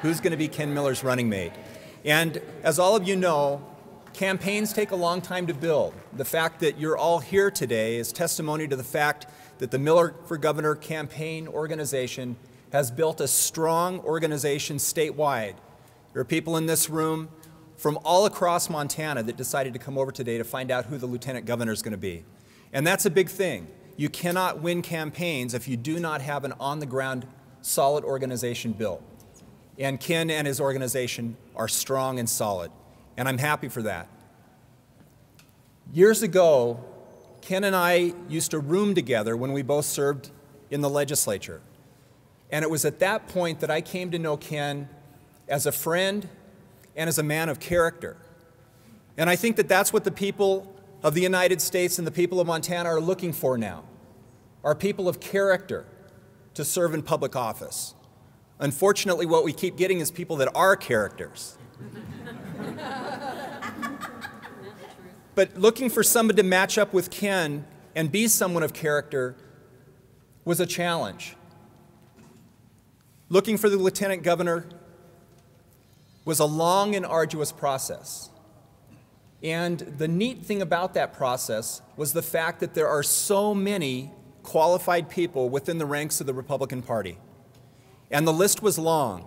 who's going to be Ken Miller's running mate. And as all of you know, campaigns take a long time to build. The fact that you're all here today is testimony to the fact that the Miller for Governor campaign organization has built a strong organization statewide. There are people in this room from all across Montana that decided to come over today to find out who the lieutenant governor is going to be. And that's a big thing. You cannot win campaigns if you do not have an on-the-ground solid organization built. And Ken and his organization are strong and solid, and I'm happy for that. Years ago, Ken and I used to room together when we both served in the legislature. And it was at that point that I came to know Ken as a friend and as a man of character. And I think that that's what the people of the United States and the people of Montana are looking for now, are people of character to serve in public office. Unfortunately, what we keep getting is people that are characters. But looking for somebody to match up with Ken and be someone of character was a challenge. Looking for the lieutenant governor was a long and arduous process. And the neat thing about that process was the fact that there are so many qualified people within the ranks of the Republican Party. And the list was long.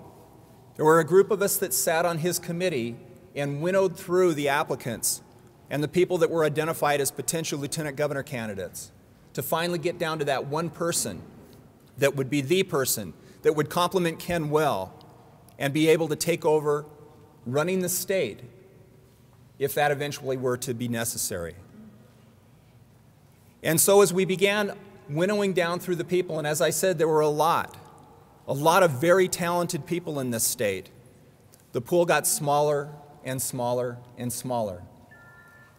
There were a group of us that sat on his committee and winnowed through the applicants and the people that were identified as potential lieutenant governor candidates to finally get down to that one person that would be the person that would complement Ken well and be able to take over running the state if that eventually were to be necessary. And so as we began winnowing down through the people, and as I said, there were a lot of very talented people in this state, the pool got smaller and smaller and smaller.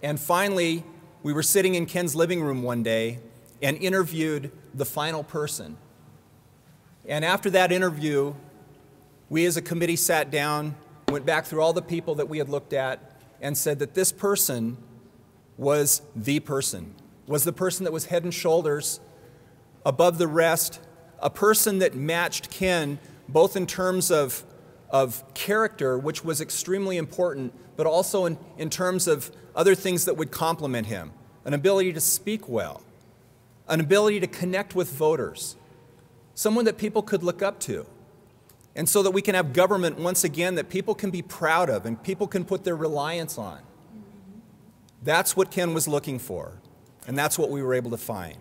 And finally, we were sitting in Ken's living room one day and interviewed the final person. And after that interview, we as a committee sat down, went back through all the people that we had looked at, and said that this person was the person that was head and shoulders above the rest, a person that matched Ken both in terms of character, which was extremely important, but also in terms of other things that would complement him, an ability to speak well, an ability to connect with voters, someone that people could look up to. And so that we can have government, once again, that people can be proud of and people can put their reliance on. That's what Ken was looking for, and that's what we were able to find.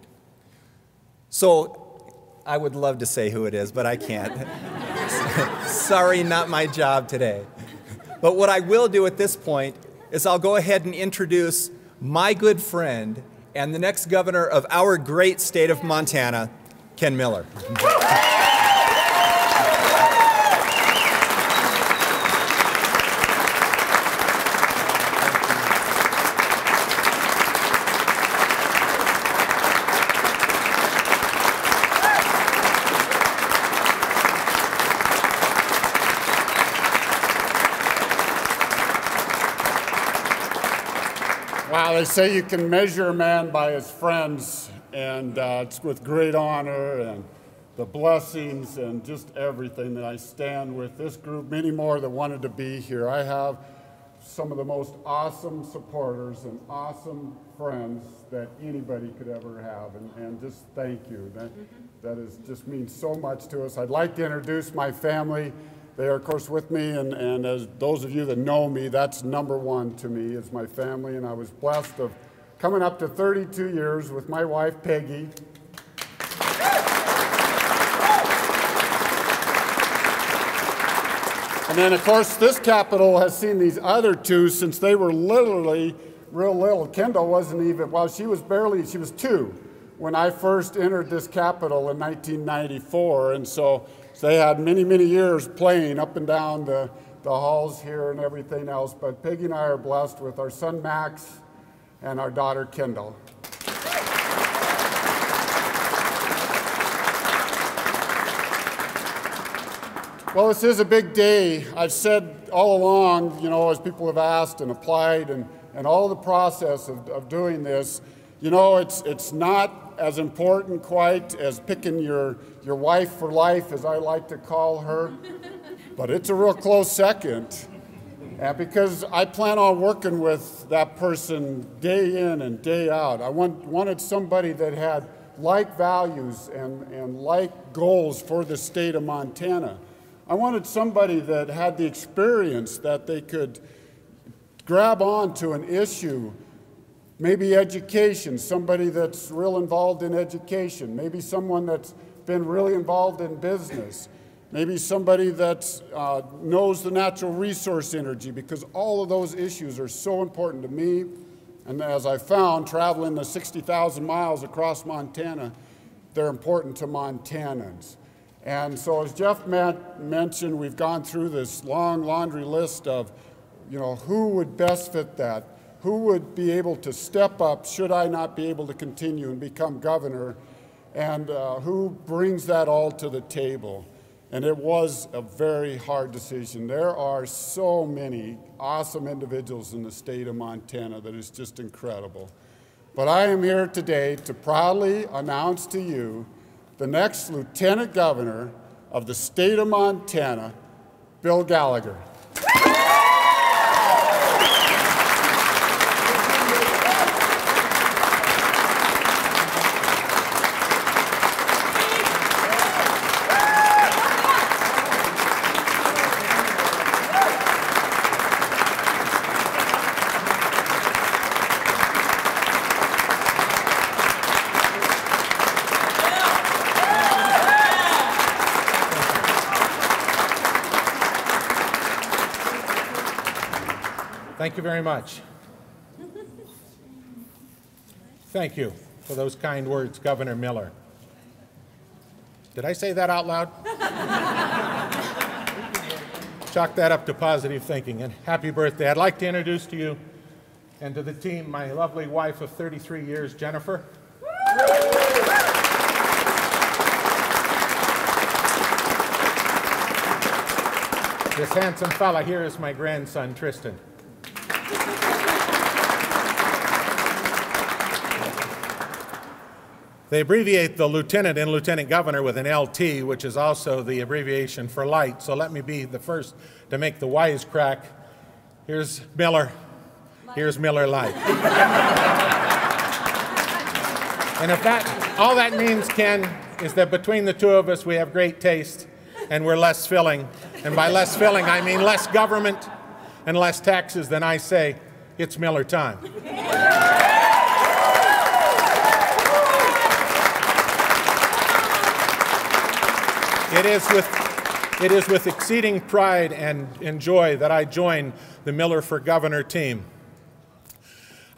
So I would love to say who it is, but I can't. Sorry, not my job today. But what I will do at this point is I'll go ahead and introduce my good friend and the next governor of our great state of Montana, Ken Miller. Wow, they say you can measure a man by his friends, and it's with great honor and the blessings and just everything that I stand with this group, many more that wanted to be here. I have some of the most awesome supporters and awesome friends that anybody could ever have, and just thank you. That is just means so much to us. I'd like to introduce my family. They are, of course, with me, and as those of you that know me, that's number one to me is my family, and I was blessed of coming up to 32 years with my wife, Peggy. And then, of course, this Capitol has seen these other two since they were literally real little. Kendall wasn't even, well, she was 2 when I first entered this Capitol in 1994, and so they had many, many years playing up and down the halls here and everything else. But Peggy and I are blessed with our son Max and our daughter Kendall. Well, this is a big day. I've said all along, you know, as people have asked and applied and all the process of doing this, you know, it's not as important quite as picking your wife for life, as I like to call her. but it's a real close second. And because I plan on working with that person day in and day out, I wanted somebody that had like values and like goals for the state of Montana. I wanted somebody that had the experience that they could grab on to an issue, maybe education, somebody that's real involved in education, maybe someone that's been really involved in business, maybe somebody that knows the natural resource energy, because all of those issues are so important to me. And as I found, traveling the 60,000 miles across Montana, they're important to Montanans. And so as Jeff mentioned, we've gone through this long laundry list of, who would best fit that? Who would be able to step up should I not be able to continue and become governor? And who brings that all to the table? And it was a very hard decision. There are so many awesome individuals in the state of Montana that is just incredible. But I am here today to proudly announce to you the next Lieutenant Governor of the state of Montana, Bill Gallagher. Thank you very much. Thank you for those kind words, Governor Miller. Did I say that out loud? Chalk that up to positive thinking, and happy birthday. I'd like to introduce to you and to the team my lovely wife of 33 years, Jennifer. This handsome fella here is my grandson, Tristan. They abbreviate the lieutenant and lieutenant governor with an LT, which is also the abbreviation for light. So let me be the first to make the wisecrack. Here's Miller. Here's Miller Light. And if all that means, Ken, is that between the two of us we have great taste and we're less filling. And by less filling, I mean less government and less taxes, then I say it's Miller time. It is with exceeding pride and joy that I join the Miller for Governor team.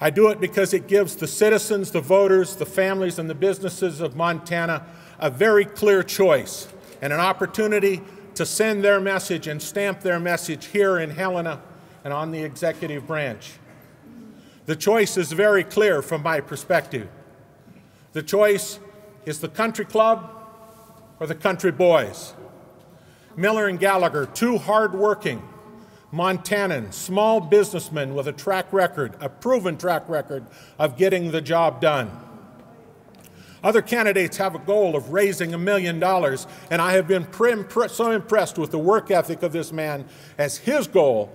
I do it because it gives the citizens, the voters, the families, and the businesses of Montana a very clear choice and an opportunity to send their message and stamp their message here in Helena and on the executive branch. The choice is very clear from my perspective. The choice is the country club or the country boys. Miller and Gallagher, two hard-working Montanans, small businessmen with a track record, a proven track record of getting the job done. Other candidates have a goal of raising $1 million, and I have been so impressed with the work ethic of this man as his goal